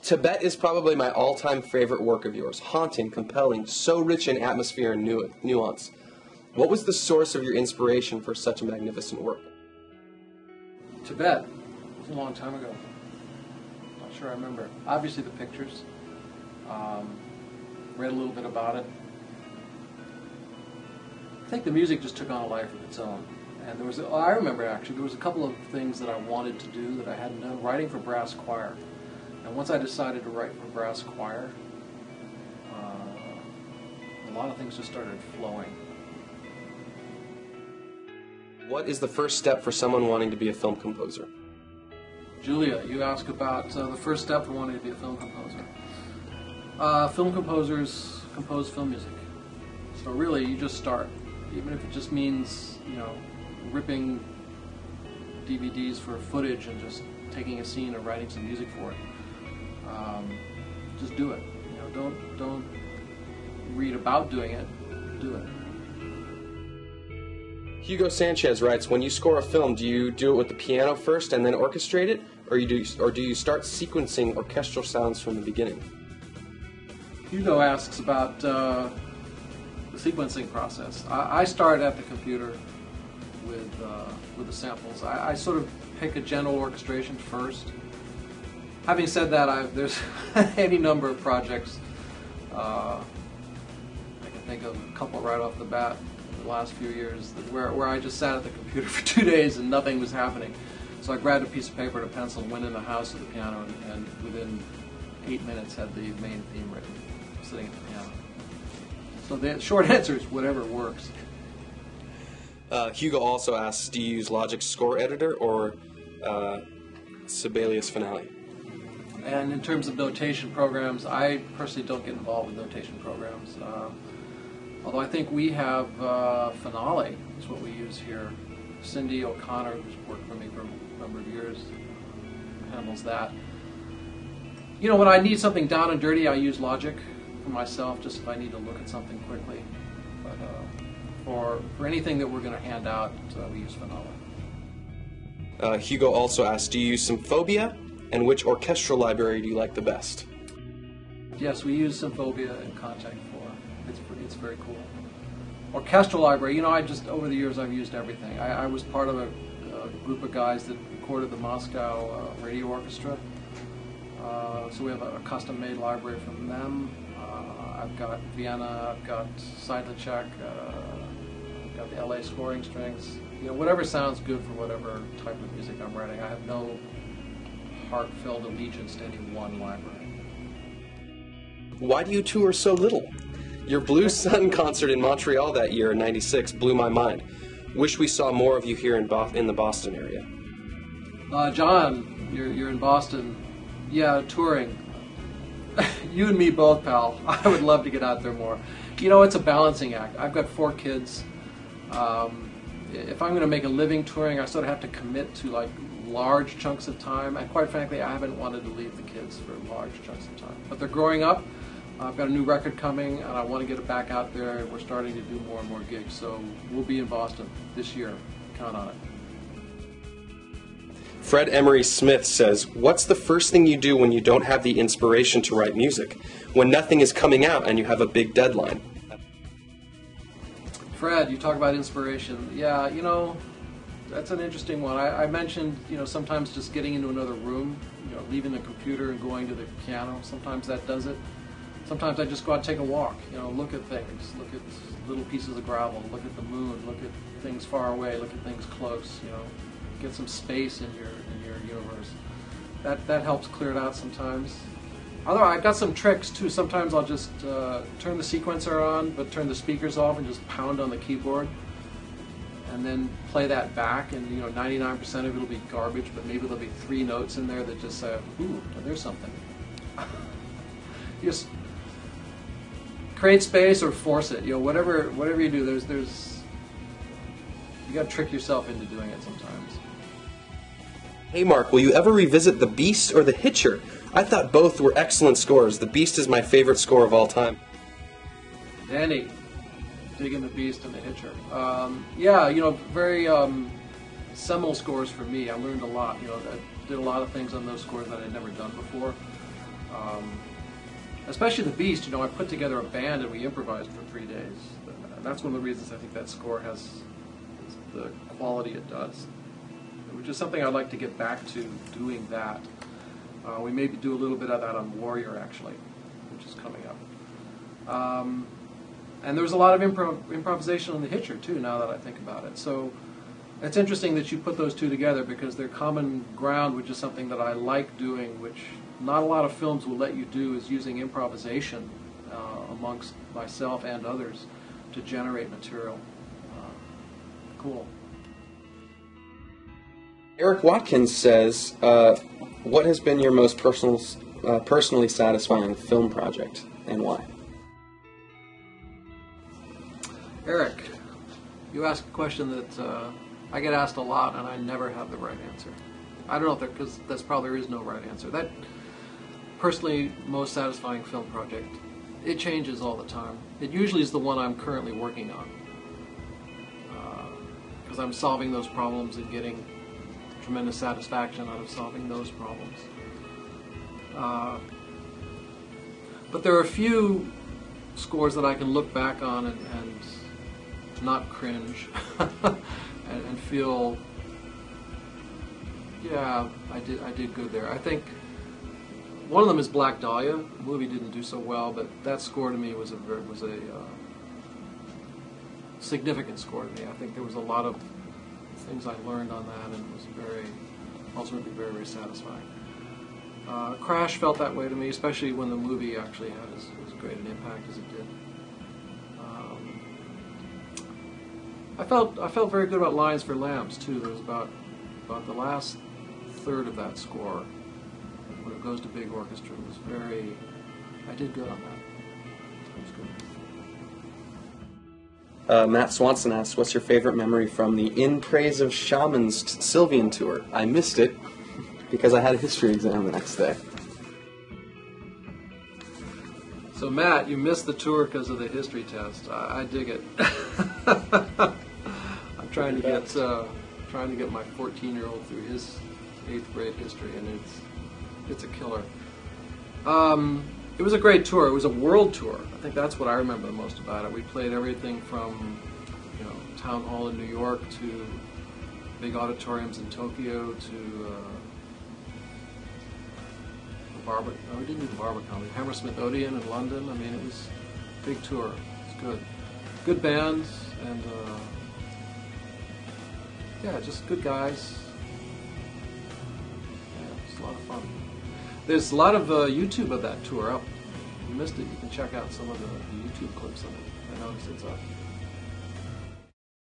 Tibet is probably my all-time favorite work of yours. Haunting, compelling, so rich in atmosphere and nuance. What was the source of your inspiration for such a magnificent work? Tibet. It was a long time ago. Not sure I remember. Obviously the pictures. Read a little bit about it. I think the music just took on a life of its own. And there was, I remember actually, there was a couple of things that I wanted to do that I hadn't done. Writing for brass choir. And once I decided to write for brass choir, a lot of things just started flowing. What is the first step for someone wanting to be a film composer? Julia, you asked about the first step for wanting to be a film composer. Film composers compose film music. So really, you just start. Even if it just means, you know, ripping DVDs for footage and just taking a scene and writing some music for it. Just do it. You know, don't read about doing it. Do it. Hugo Sanchez writes, when you score a film, do you do it with the piano first and then orchestrate it, or do you start sequencing orchestral sounds from the beginning? Hugo asks about the sequencing process. I start at the computer with the samples. I sort of pick a general orchestration first. Having said that, there's any number of projects. I can think of a couple right off the bat in the last few years where I just sat at the computer for 2 days and nothing was happening. So I grabbed a piece of paper and a pencil and went in the house to the piano, and within 8 minutes had the main theme written, sitting at the piano. So the short answer is whatever works. Hugo also asks, do you use Logic's score editor or Sibelius Finale? And in terms of notation programs, I personally don't get involved with notation programs. Although I think we have Finale, is what we use here. Cindy O'Connor, who's worked for me for a number of years, handles that. You know, when I need something down and dirty, I use Logic for myself, just if I need to look at something quickly. But for anything that we're going to hand out, we use Finale. Hugo also asks, do you use Symphobia? And which orchestral library do you like the best? Yes, we use Symphobia in Contact 4. It's very cool. Orchestral library, you know, over the years I've used everything. I was part of a group of guys that recorded the Moscow Radio Orchestra. So we have a custom-made library from them. I've got Vienna, I've got Seidlicek, I've got the LA scoring strings. You know, whatever sounds good for whatever type of music I'm writing. I have no heartfelt allegiance to any one library. Why do you tour so little? Your Blue Sun concert in Montreal that year in '96 blew my mind. Wish we saw more of you here in the Boston area. John, you're in Boston. Yeah, touring. You and me both, pal. I would love to get out there more. You know, it's a balancing act. I've got 4 kids. If I'm going to make a living touring, I sort of have to commit to like large chunks of time, and quite frankly, I haven't wanted to leave the kids for large chunks of time. But they're growing up. I've got a new record coming, and I want to get it back out there. We're starting to do more and more gigs, so we'll be in Boston this year. Count on it. Fred Emery Smith says, what's the first thing you do when you don't have the inspiration to write music? When nothing is coming out and you have a big deadline? Fred, you talk about inspiration. Yeah, you know, that's an interesting one. I mentioned, you know, sometimes just getting into another room, you know, leaving the computer and going to the piano. Sometimes that does it. Sometimes I just go out and take a walk, you know, look at things, look at little pieces of gravel, look at the moon, look at things far away, look at things close, you know, get some space in your universe. That helps clear it out sometimes. Although I've got some tricks too. Sometimes I'll just turn the sequencer on, but turn the speakers off and just pound on the keyboard, and then play that back. And you know, 99% of it will be garbage, but maybe there'll be 3 notes in there that just say, "Ooh, there's something." Just create space or force it. You know, whatever you do, you got to trick yourself into doing it sometimes. Hey Mark, will you ever revisit The Beast or The Hitcher? I thought both were excellent scores. The Beast is my favorite score of all time. Danny, digging The Beast and The Hitcher. Yeah, you know, very seminal scores for me. I learned a lot. You know, I did a lot of things on those scores that I'd never done before. Especially the Beast, I put together a band and we improvised for 3 days. And that's one of the reasons I think that score has the quality it does, which is something I'd like to get back to, doing that. We maybe do a little bit of that on Warrior, actually, which is coming up. And there's a lot of improvisation on the Hitcher, too, now that I think about it. So it's interesting that you put those two together, because they're common ground, which is something that I like doing, which not a lot of films will let you do, is using improvisation amongst myself and others to generate material. Cool. Eric Watkins says, what has been your most personally satisfying film project, and why? Eric, you ask a question that I get asked a lot, and I never have the right answer. I don't know if because there probably is no right answer. That personally most satisfying film project, it changes all the time. It usually is the one I'm currently working on, because I'm solving those problems and getting tremendous satisfaction out of solving those problems. But there are a few scores that I can look back on and not cringe and feel, yeah, I did good there. I think one of them is Black Dahlia. The movie didn't do so well, but that score to me was a significant score to me. I think there was a lot of things I learned on that, and it was ultimately very, very satisfying. Crash felt that way to me, especially when the movie actually had as great an impact as it did. I felt very good about Lions for Lambs too. There was about the last third of that score, when it goes to big orchestra, was I did good on that. It was good. Matt Swanson asks, what's your favorite memory from the In Praise of Shamans Sylvian tour? I missed it because I had a history exam the next day. So Matt, you missed the tour because of the history test. I dig it. I'm trying to get my 14-year-old through his 8th grade history, and it's a killer. It was a great tour. It was a world tour. I think that's what I remember the most about it. We played everything from Town Hall in New York to big auditoriums in Tokyo to we didn't do the Barbican. Hammersmith Odeon in London. I mean, it was a big tour. It was good. Good bands, and yeah, just good guys. Yeah, it was a lot of fun. There's a lot of YouTube of that tour up. If you missed it, you can check out some of the YouTube clips of it. I noticed it's up.